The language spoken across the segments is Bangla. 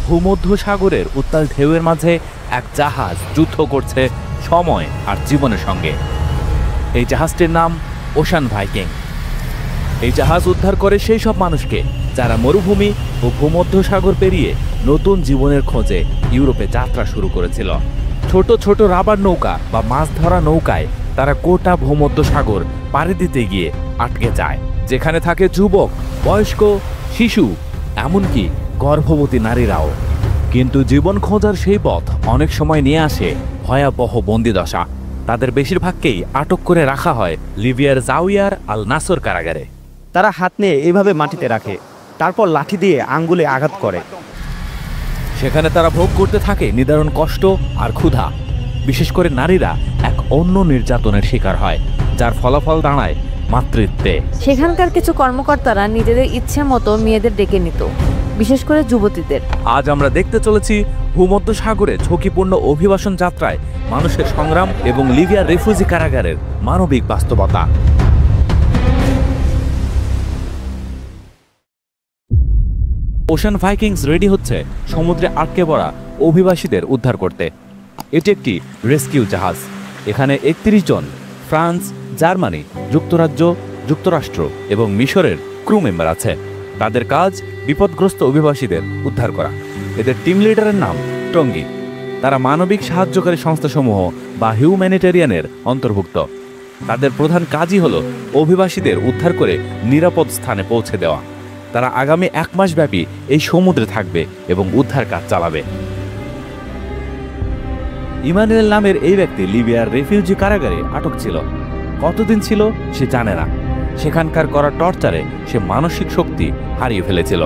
ভূমধ্যসাগরের উত্তাল ঢেউয়ের মাঝে এক জাহাজ যুদ্ধ করছে সময় আর জীবনের সঙ্গে। এই জাহাজটির নাম ওশান ভাইকিং। এই জাহাজ উদ্ধার করে সেই সব মানুষকে যারা মরুভূমি ও ভূমধ্যসাগর পেরিয়ে নতুন জীবনের খোঁজে ইউরোপে যাত্রা শুরু করেছিল। ছোট ছোট রাবার নৌকা বা মাছ ধরা নৌকায় তারা গোটা ভূমধ্যসাগর পাড়ি দিতে গিয়ে আটকে যায়, যেখানে থাকে যুবক, বয়স্ক, শিশু, এমনকি গর্ভবতী নারীরাও। কিন্তু জীবন খোঁজার সেই পথ অনেক সময় নিয়ে আসে ভয়াবহ বন্দিদশা। তাদের বেশিরভাগকেই আটক করে রাখা হয় লিবিয়ার জাউইয়ার আল নাসর কারাগারে। তারা হাত নিয়ে এইভাবে মাটিতে রাখে, তারপর লাঠি দিয়ে আঙ্গুলে আঘাত করে। সেখানে তারা ভোগ করতে থাকে নিদারুণ কষ্ট আর ক্ষুধা। বিশেষ করে নারীরা এক অন্য নির্যাতনের শিকার হয়, যার ফলাফল দাঁড়ায় মাতৃত্বে। সেখানকার কিছু কর্মকর্তারা নিজেদের ইচ্ছে মতো মেয়েদের ডেকে নিত, বিশেষ করে যুবতীদের। আজ আমরা দেখতে চলেছি ভূমধ্যসাগরে ঝুঁকিপূর্ণ অভিবাসন যাত্রায় মানুষের সংগ্রাম এবং লিবিয়ার রিফিউজি কারাগারের মানবিক বাস্তবতা। ওশান ভাইকিংস রেডি হচ্ছে সমুদ্রে আটকে পড়া অভিবাসীদের উদ্ধার করতে। এটি একটি রেস্কিউ জাহাজ। এখানে ৩১ জন ফ্রান্স, জার্মানি, যুক্তরাজ্য, যুক্তরাষ্ট্র এবং মিশরের ক্রু মেম্বার আছে। তাদের কাজ বিপদগ্রস্ত অভিবাসীদের উদ্ধার করা। এদের টিম লিডারের নাম টঙ্গী। তারা মানবিক সাহায্যকারী সংস্থাসমূহ বা হিউম্যানিটেরিয়ানের অন্তর্ভুক্ত। তাদের প্রধান কাজই হল অভিবাসীদের উদ্ধার করে নিরাপদ স্থানে পৌঁছে দেওয়া। তারা আগামী ১ মাস ব্যাপী এই সমুদ্রে থাকবে এবং উদ্ধার কাজ চালাবে। ইমানুয়েল নামের এই ব্যক্তি লিবিয়ার রেফিউজি কারাগারে আটক ছিল। কতদিন ছিল সে জানে না। সেখানকার করা টর্চারে সে মানসিক শক্তি হারিয়ে ফেলেছিল।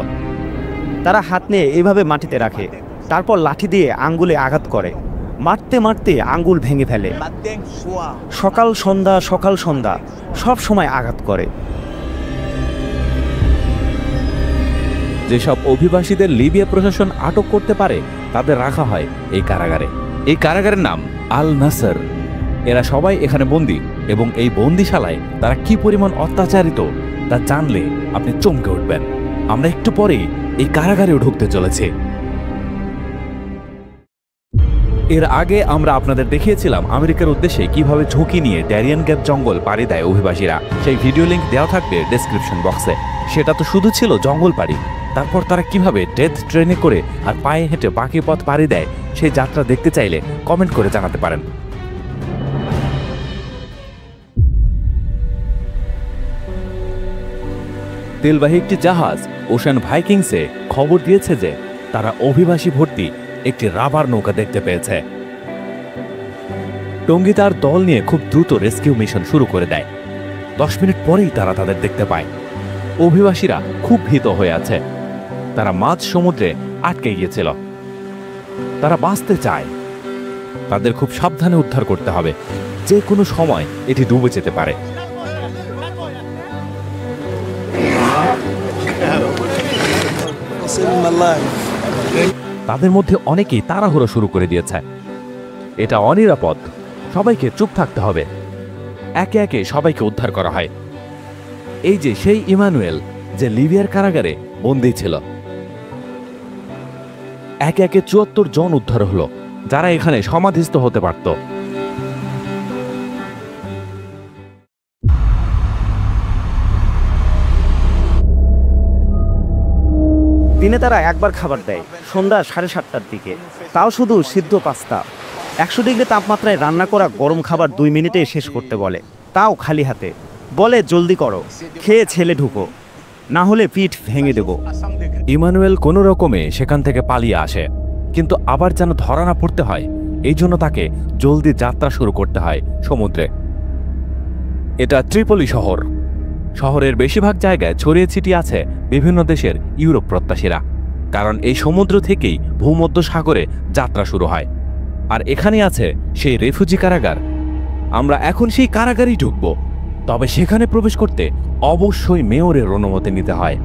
তারা হাত নিয়ে এইভাবে মাটিতে রাখে, তারপর লাঠি দিয়ে আঙ্গুলে আঘাত করে। মারতে মারতে আঙ্গুল ভেঙে ফেলে। সকাল সন্ধ্যা সব সময় আঘাত করে। যেসব অভিবাসীদের লিবিয়া প্রশাসন আটক করতে পারে তাদের রাখা হয় এই কারাগারে। এই কারাগারের নাম আল নাসর। এরা সবাই এখানে বন্দী এবং এই বন্দিশালায় তারা কি পরিমাণ অত্যাচারিত তা জানলে আপনি চমকে উঠবেন। আমরা একটু পরেই এই কারাগারেও ঢুকতে চলেছি। এর আগে আমরা আপনাদের দেখিয়েছিলাম আমেরিকার উদ্দেশ্যে কিভাবে ঝুঁকি নিয়ে ড্যারিয়ান গ্যাপ জঙ্গল পাড়ি দেয় অভিবাসীরা। সেই ভিডিও লিংক দেওয়া থাকবে ডেসক্রিপশন বক্সে। সেটা তো শুধু ছিল জঙ্গল পাড়ি। তারপর তারা কিভাবে ডেথ ট্রেনে করে আর পায়ে হেঁটে বাকি পথ পাড়ি দেয় সেই যাত্রা দেখতে চাইলে কমেন্ট করে জানাতে পারেন। তেলবাহী একটি জাহাজ ওশান ভাইকিংসে খবর দিয়েছে যে তারা অভিবাসী ভর্তি একটি রাবার নৌকা দেখতে পেয়েছে। টঙ্গী তার দল নিয়ে খুব দ্রুত রেস্কিউ মিশন শুরু করে দেয়। 10 মিনিট পরেই তারা তাদের দেখতে পায়। অভিবাসীরা খুব ভীত হয়ে আছে। তারা মাঝ সমুদ্রে আটকে গিয়েছিল। তারা বাঁচতে চায়। তাদের খুব সাবধানে উদ্ধার করতে হবে। যে কোনো সময় এটি ডুবে যেতে পারে। তাদের মধ্যে অনেকেই তাড়াহুড়ো শুরু করে দিয়েছে। এটা অনিরাপদ, সবাইকে চুপ থাকতে হবে। একে একে সবাইকে উদ্ধার করা হয়। এই যে সেই ইমানুয়েল যে লিবিয়ার কারাগারে বন্দী ছিল। একে একে ৭৪ জন উদ্ধার হলো, যারা এখানে সমাধিস্থ হতে পারত। দিনে তারা একবার খাবার দেয়, সন্ধ্যা 7:30টার দিকে, তাও শুধু সিদ্ধ পাস্তা। 100 ডিগ্রি তাপমাত্রায় রান্না করা গরম খাবার 2 মিনিটে শেষ করতে বলে, তাও খালি হাতে। বলে জলদি করো, খেয়ে ছেলে ঢুকো, না হলে পিঠ ভেঙে দেব। ইমানুয়েল কোনো রকমে সেখান থেকে পালিয়ে আসে, কিন্তু আবার যেন ধরা না পড়তে হয় এই জন্য তাকে জলদি যাত্রা শুরু করতে হয় সমুদ্রে। এটা ত্রিপলি শহর। শহরের বেশিরভাগ জায়গায় ছড়িয়ে ছিটিয়ে আছে বিভিন্ন দেশের ইউরোপ প্রত্যাশীরা, কারণ এই সমুদ্র থেকেই ভূমধ্যসাগরে যাত্রা শুরু হয়। আর এখানেই আছে সেই রেফিউজি কারাগার। আমরা এখন সেই কারাগারেই ঢুকব, তবে সেখানে প্রবেশ করতে অবশ্যই মেয়রের অনুমতি নিতে হয়।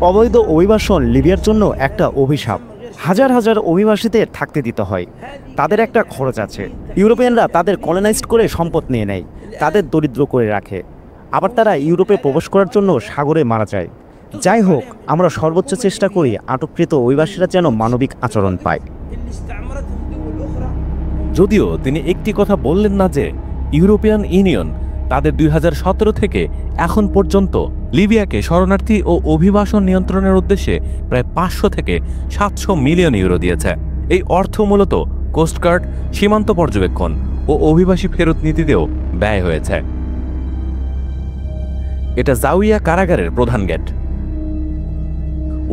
অবৈধ অভিবাসন লিবিয়ার জন্য একটা অভিশাপ। হাজার হাজার অভিবাসীদের থাকতে দিতে হয়। তাদের একটা খরচ আছে। ইউরোপিয়ানরা তাদের কলোনাইজড করে সম্পদ নিয়ে নেয়, তাদের দরিদ্র করে রাখে। আবার তারা ইউরোপে প্রবেশ করার জন্য সাগরে মারা যায়। যাই হোক, আমরা সর্বোচ্চ চেষ্টা করি আটককৃত অভিবাসীরা যেন মানবিক আচরণ পায়। যদিও তিনি একটি কথা বললেন না যে ইউরোপিয়ান ইউনিয়ন তাদের 2017 থেকে এখন পর্যন্ত লিবিয়াকে শরণার্থী ও অভিবাসন নিয়ন্ত্রণের উদ্দেশ্যে প্রায় 500 থেকে 700 মিলিয়ন ইউরো দিয়েছে। এই অর্থ মূলত কোস্টগার্ড, সীমান্ত পর্যবেক্ষণ ও অভিবাসী ফেরত নীতিতেও ব্যয় হয়েছে। এটা জাউইয়া কারাগারের প্রধান গেট।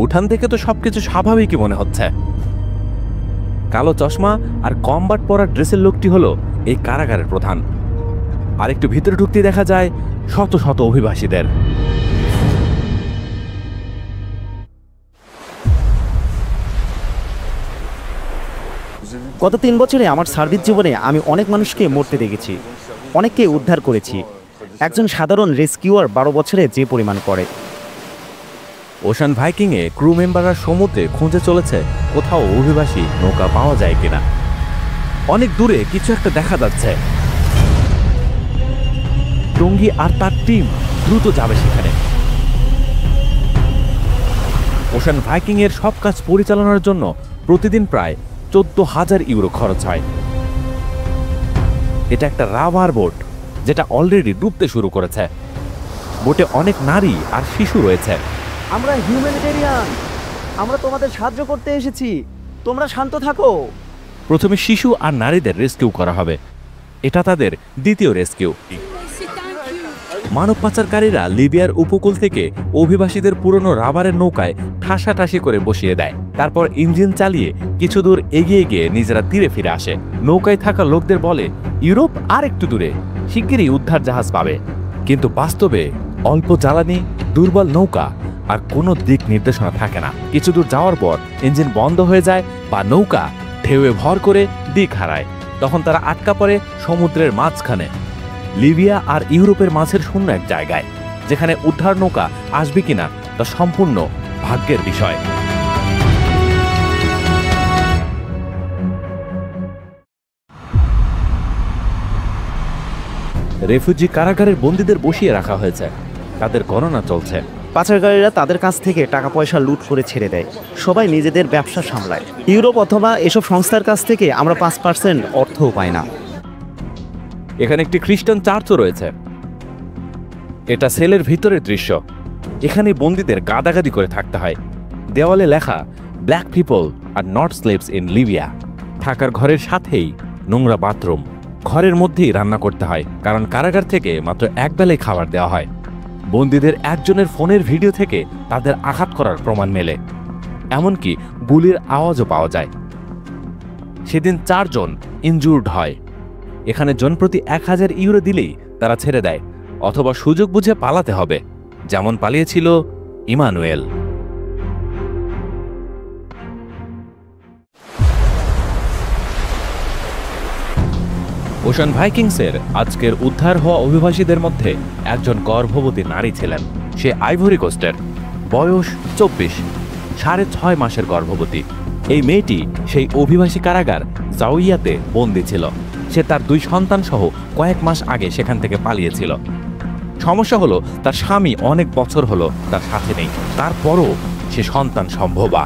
উঠান থেকে তো সবকিছু স্বাভাবিকই মনে হচ্ছে। কালো চশমা আর কমবাট পরা ড্রেসের লোকটি হলো এই কারাগারের প্রধান। আর একটু ভিতরে ঢুকতে দেখা যায় শত শত অভিবাসীদের। গত 3 বছরে আমার সার্ভিস জীবনে আমি অনেক মানুষকে মরতে দেখেছি, অনেককে উদ্ধার করেছি। একজন সাধারণ রেস্কিউয়ার 12 বছরে যে পরিমাণ করে। ওশান ভাইকিংয়ে ক্রু মেম্বাররা সমুদ্রে খুঁজে চলেছে কোথাও অভিবাসী নৌকা পাওয়া যায় কিনা। অনেক দূরে কিছু একটা দেখা যাচ্ছে। টঙ্গী আর তার টিম দ্রুত যাবে সেখানে। ওশান ভাইকিংয়ের সব কাজ পরিচালনার জন্য প্রতিদিন প্রায় 14,000 ইউরো খরচ হয়। এটা একটা রাবার বোট যেটা অলরেডি ডুবতে শুরু করেছে। বোটে অনেক নারী আর শিশু রয়েছে। আমরা হিউম্যানিটেরিয়ান, আমরা তোমাদের সাহায্য করতে এসেছি, তোমরা শান্ত থাকো। প্রথমে শিশু আর নারীদের রেস্কিউ করা হবে। এটা তাদের দ্বিতীয় রেস্কিউ। মানব পাচারকারীরা লিবিয়ার উপকূল থেকে অভিবাসীদের পুরনো রাবারের নৌকায় ঠাসাঠাসি করে বসিয়ে দেয়। তারপর ইঞ্জিন চালিয়ে কিছু দূর এগিয়ে গিয়ে নিজেরা তীরে ফিরে আসে। নৌকায় থাকা লোকদের বলে ইউরোপ আর একটু দূরে, শিগগিরই উদ্ধার জাহাজ পাবে। কিন্তু বাস্তবে অল্প জ্বালানি, দুর্বল নৌকা আর কোনো দিক নির্দেশনা থাকে না। কিছু দূর যাওয়ার পর ইঞ্জিন বন্ধ হয়ে যায় বা নৌকা ঢেউয়ে ভর করে দিক হারায়। তখন তারা আটকা পড়ে সমুদ্রের মাঝখানে, লিবিয়া আর ইউরোপের মাঝের শূন্য এক জায়গায়, যেখানে উদ্ধার নৌকা আসবে কিনা তা সম্পূর্ণ ভাগ্যের বিষয়। রেফিউজি কারাগারের বন্দীদের বসিয়ে রাখা হয়েছে, তাদের গণনা চলছে। পাচারকারীরা তাদের কাছ থেকে টাকা পয়সা লুট করে ছেড়ে দেয়। সবাই নিজেদের ব্যবসা সামলায়। ইউরোপ অথবা এসব সংস্থার কাছ থেকে আমরা 5% অর্থও পাই না। এখানে একটি খ্রিস্টান চার্চও রয়েছে। এটা সেলের ভিতরের দৃশ্য। এখানে বন্দীদের গাদাগাদি করে থাকতে হয়। দেওয়ালে লেখা black people are not slaves in Libya. থাকার ঘরের সাথেই নোংরা বাথরুম। ঘরের মধ্যেই রান্না করতে হয়, কারণ কারাগার থেকে মাত্র এক বেলায় খাবার দেওয়া হয়। বন্দীদের একজনের ফোনের ভিডিও থেকে তাদের আঘাত করার প্রমাণ মেলে, এমনকি গুলির আওয়াজও পাওয়া যায়। সেদিন 4 জন ইনজুর্ড হয়। এখানে জনপ্রতি 1000 ইউরো দিলেই তারা ছেড়ে দেয়, অথবা সুযোগ বুঝে পালাতে হবে, যেমন পালিয়েছিল ইমানুয়েল। ওশান ভাইকিংসের আজকের উদ্ধার হওয়া অভিবাসীদের মধ্যে একজন গর্ভবতী নারী ছিলেন। সে আইভরি কোস্টের, বয়স 24, 6.5 মাসের গর্ভবতী। এই মেয়েটি সেই অভিবাসী কারাগার জাউইয়াতে বন্দী ছিল। সে তার 2 সন্তান সহ কয়েক মাস আগে সেখান থেকে পালিয়েছিল। সমস্যা হলো তার স্বামী অনেক বছর হলো তার সাথে নেই, তারপরও সে সন্তান সম্ভবা।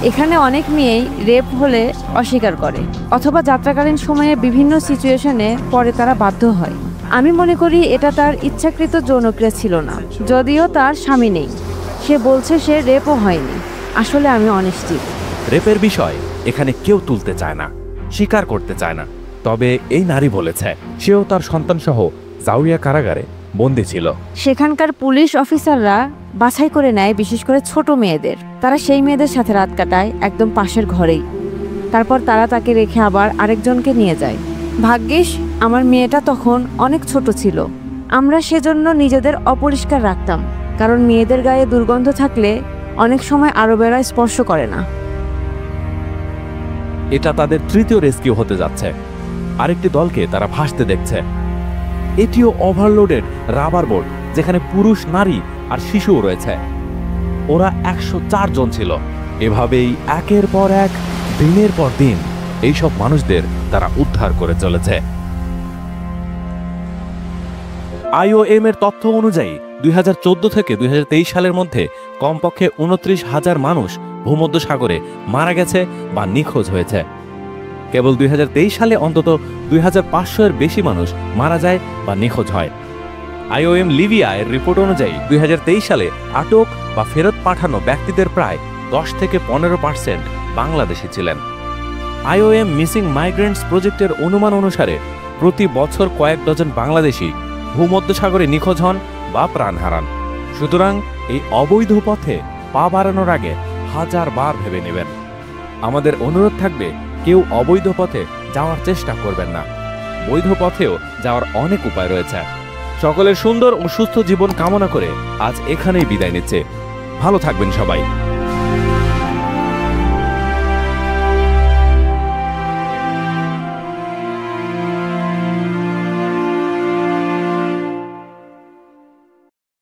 এখানে অনেক মেয়েই রেপ হলে অস্বীকার করে, অথবা যাত্রাকালীন সময়ে বিভিন্ন সিচুয়েশনে পরে তারা বাধ্য হয়। আমি মনে করি এটা তার ইচ্ছাকৃত যৌনক্রিয়া ছিল না, যদিও তার স্বামী নেই। সে বলছে সে রেপও হয়নি। আসলে আমি অনিশ্চিত। রেপের বিষয় এখানে কেউ তুলতে চায় না, স্বীকার করতে চায় না। তবে এই নারী বলেছে সেও তার সন্তান সহ জাউইয়া কারাগারে বন্দী ছিল। সেখানকার পুলিশ অফিসাররা বাছাই করে নেয় বিশেষ করে ছোট মেয়েদের। তারা সেই মেয়েদের সাথে রাত কাটায় একদম পাশের ঘরেই। তারপর তারা তাকে রেখে আবার আরেকজনকে নিয়ে যায়। ভাগ্যিস আমার মেয়েটা তখন অনেক ছোট ছিল। আমরা সেজন্য নিজেদের অপরিষ্কার রাখতাম, কারণ মেয়েদের গায়ে দুর্গন্ধ থাকলে অনেক সময় আরবেরা স্পর্শ করে না। এটা তাদের তৃতীয় রেস্কিউ হতে যাচ্ছে। আরেকটি দলকে তারা ভাসতে দেখছে। এটিও ওভারলোডেড রাবার বোট, যেখানে পুরুষ, নারী আর শিশুও রয়েছে। ওরা 104 জন ছিল। এভাবেই একের পর এক, দিনের পর দিন এইসব মানুষদের তারা উদ্ধার করে চলেছে। IOM এর তথ্য অনুযায়ী 2014 থেকে 2023 সালের মধ্যে কমপক্ষে 29,000 মানুষ ভূমধ্যসাগরে মারা গেছে বা নিখোঁজ হয়েছে। কেবল 2023 সালে অন্তত 2,500 এর বেশি মানুষ মারা যায় বা নিখোঁজ হয়। IOM লিবিয়া এর রিপোর্ট অনুযায়ী 2023 সালে আটক বা ফেরত পাঠানো ব্যক্তিদের প্রায় 10 থেকে 15% বাংলাদেশি ছিলেন। IOM মিসিং মাইগ্রেন্টস প্রজেক্টের অনুমান অনুসারে প্রতি বছর কয়েক ডজন বাংলাদেশি ভূমধ্যসাগরে নিখোঁজ হন বা প্রাণ হারান। সুতরাং এই অবৈধ পথে পা বাড়ানোর আগে 1000 বার ভেবে নেবেন। আমাদের অনুরোধ থাকবে, কেউ অবৈধ পথে যাওয়ার চেষ্টা করবেন না। বৈধ পথেও যাওয়ার অনেক উপায় রয়েছে। সকলের সুন্দর ও সুস্থ জীবন কামনা করে আজ এখানেই বিদায় নিচ্ছে। ভালো থাকবেন সবাই।